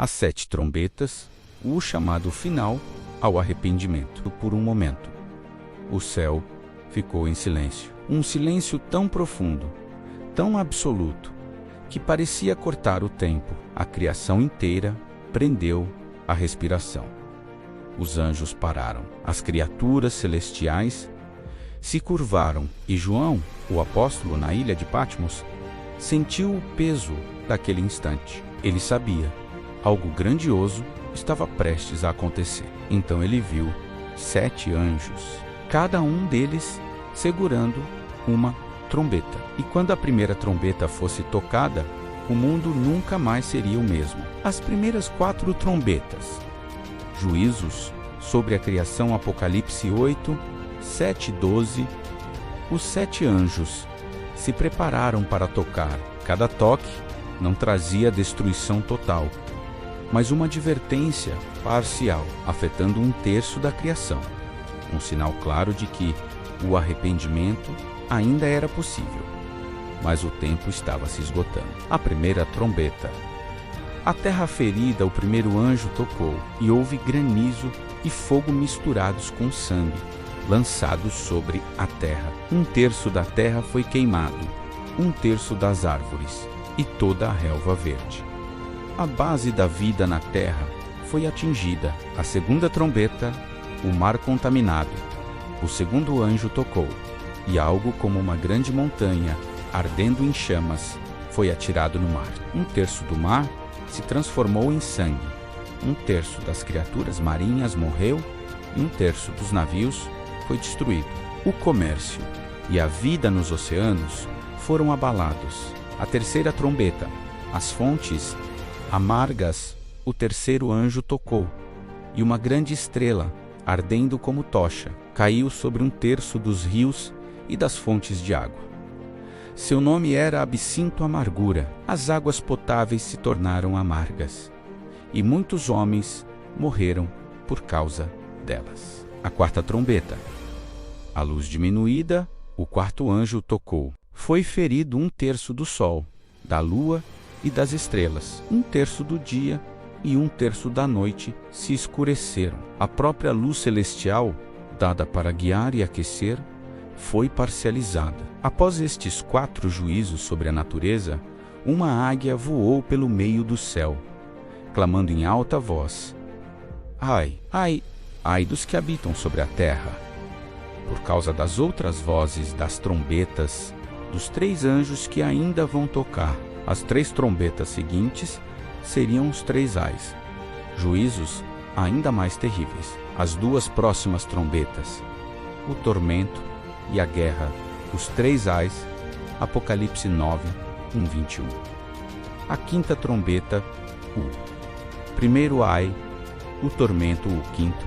As 7 trombetas, o chamado final ao arrependimento. Por um momento, o céu ficou em silêncio. Um silêncio tão profundo, tão absoluto, que parecia cortar o tempo. A criação inteira prendeu a respiração. Os anjos pararam. As criaturas celestiais se curvaram e João, o apóstolo na ilha de Patmos, sentiu o peso daquele instante. Ele sabia, algo grandioso estava prestes a acontecer. Então ele viu 7 anjos, cada um deles segurando uma trombeta. E quando a primeira trombeta fosse tocada, o mundo nunca mais seria o mesmo. As primeiras 4 trombetas, juízos sobre a criação, Apocalipse 8, 7, 12, os 7 anjos se prepararam para tocar. Cada toque não trazia destruição total, mas uma advertência parcial, afetando 1/3 da criação. Um sinal claro de que o arrependimento ainda era possível, mas o tempo estava se esgotando. A primeira trombeta. A terra ferida, o primeiro anjo tocou, e houve granizo e fogo misturados com sangue, lançados sobre a terra. 1/3 da terra foi queimado, 1/3 das árvores e toda a relva verde. A base da vida na terra foi atingida. A segunda trombeta, o mar contaminado. O segundo anjo tocou, e algo como uma grande montanha, ardendo em chamas, foi atirado no mar. 1/3 do mar se transformou em sangue. 1/3 das criaturas marinhas morreu e 1/3 dos navios foi destruído. O comércio e a vida nos oceanos foram abalados. A terceira trombeta, as fontes amargas, o terceiro anjo tocou, e uma grande estrela, ardendo como tocha, caiu sobre 1/3 dos rios e das fontes de água. Seu nome era Absinto Amargura. As águas potáveis se tornaram amargas, e muitos homens morreram por causa delas. A quarta trombeta. A luz diminuída, o quarto anjo tocou. Foi ferido 1/3 do sol, da lua e das estrelas. 1/3 do dia e 1/3 da noite se escureceram. A própria luz celestial, dada para guiar e aquecer, foi parcializada. Após estes 4 juízos sobre a natureza, uma águia voou pelo meio do céu, clamando em alta voz: Ai, ai, ai dos que habitam sobre a terra! Por causa das outras vozes das trombetas dos 3 anjos que ainda vão tocar. As 3 trombetas seguintes seriam os 3 ais, juízos ainda mais terríveis. As 2 próximas trombetas, o tormento e a guerra, os 3 ais, Apocalipse 9, 1, 21. A quinta trombeta, o primeiro ai, o tormento, o quinto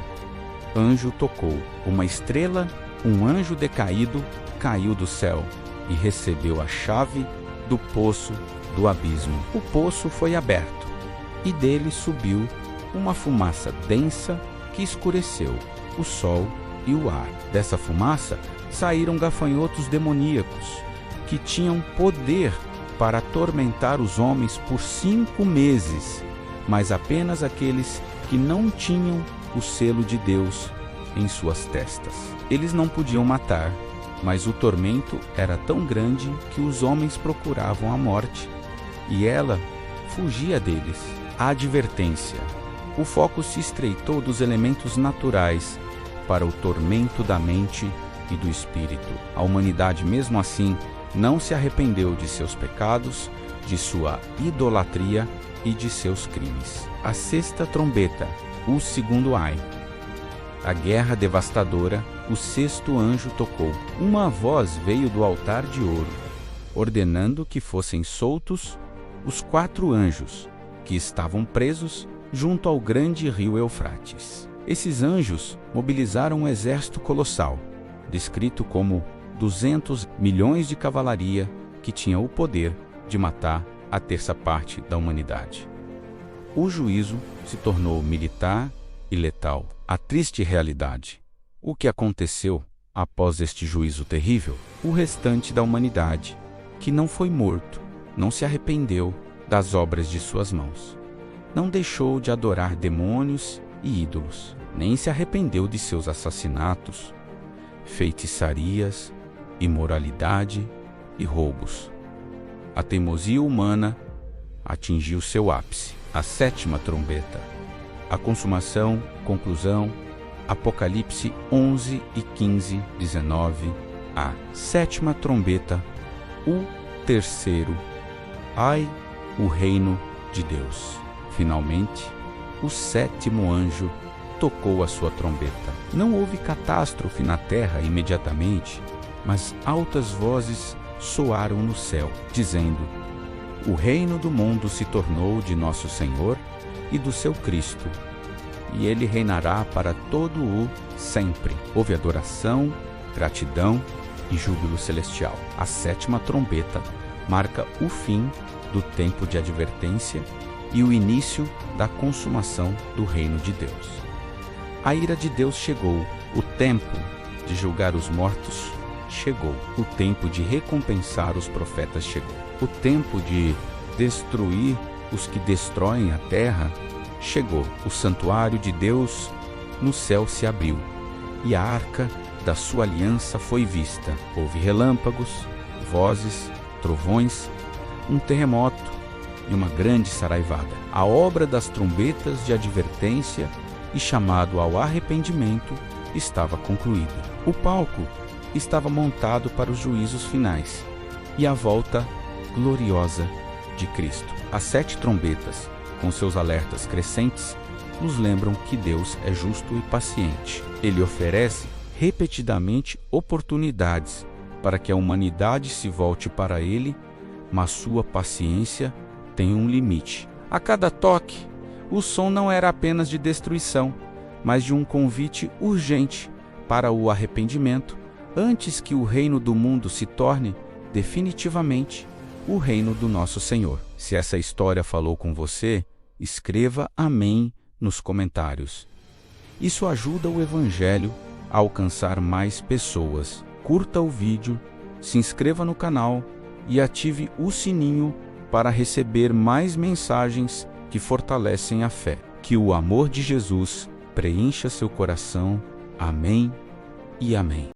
anjo tocou. Uma estrela, um anjo decaído, caiu do céu e recebeu a chave do poço do abismo. O poço foi aberto, e dele subiu uma fumaça densa que escureceu o sol e o ar. Dessa fumaça saíram gafanhotos demoníacos, que tinham poder para atormentar os homens por 5 meses, mas apenas aqueles que não tinham o selo de Deus em suas testas. Eles não podiam matar, mas o tormento era tão grande que os homens procuravam a morte, e ela fugia deles. A advertência. O foco se estreitou dos elementos naturais para o tormento da mente e do espírito. A humanidade, mesmo assim, não se arrependeu de seus pecados, de sua idolatria e de seus crimes. A sexta trombeta, o segundo ai. A guerra devastadora, o sexto anjo tocou. Uma voz veio do altar de ouro, ordenando que fossem soltos os 4 anjos que estavam presos junto ao grande rio Eufrates. Esses anjos mobilizaram um exército colossal, descrito como 200 milhões de cavalaria, que tinha o poder de matar a 1/3 parte da humanidade. O juízo se tornou militar e letal. A triste realidade. O que aconteceu após este juízo terrível? O restante da humanidade, que não foi morto, não se arrependeu das obras de suas mãos, não deixou de adorar demônios e ídolos, nem se arrependeu de seus assassinatos, feitiçarias, imoralidade e roubos. A teimosia humana atingiu seu ápice. A sétima trombeta. A consumação, conclusão, Apocalipse 11 e 15, 19. A sétima trombeta. O terceiro. Ai, o reino de Deus. Finalmente, o sétimo anjo tocou a sua trombeta. Não houve catástrofe na terra imediatamente, mas altas vozes soaram no céu, dizendo: o reino do mundo se tornou de nosso Senhor e do seu Cristo, e ele reinará para todo o sempre. Houve adoração, gratidão e júbilo celestial. A sétima trombeta marca o fim do tempo de advertência e o início da consumação do reino de Deus. A ira de Deus chegou, o tempo de julgar os mortos chegou, o tempo de recompensar os profetas chegou, o tempo de destruir os que destroem a terra chegou. O santuário de Deus no céu se abriu e a arca da sua aliança foi vista. Houve relâmpagos, vozes, trovões, um terremoto e uma grande saraivada. A obra das trombetas de advertência e chamado ao arrependimento estava concluída. O palco estava montado para os juízos finais e a volta gloriosa de Cristo. As 7 trombetas, com seus alertas crescentes, nos lembram que Deus é justo e paciente. Ele oferece repetidamente oportunidades para que a humanidade se volte para Ele, mas sua paciência tem um limite. A cada toque, o som não era apenas de destruição, mas de um convite urgente para o arrependimento, antes que o reino do mundo se torne definitivamente o reino do nosso Senhor. Se essa história falou com você, escreva amém nos comentários. Isso ajuda o Evangelho a alcançar mais pessoas. Curta o vídeo, se inscreva no canal e ative o sininho para receber mais mensagens que fortalecem a fé. Que o amor de Jesus preencha seu coração. Amém e amém.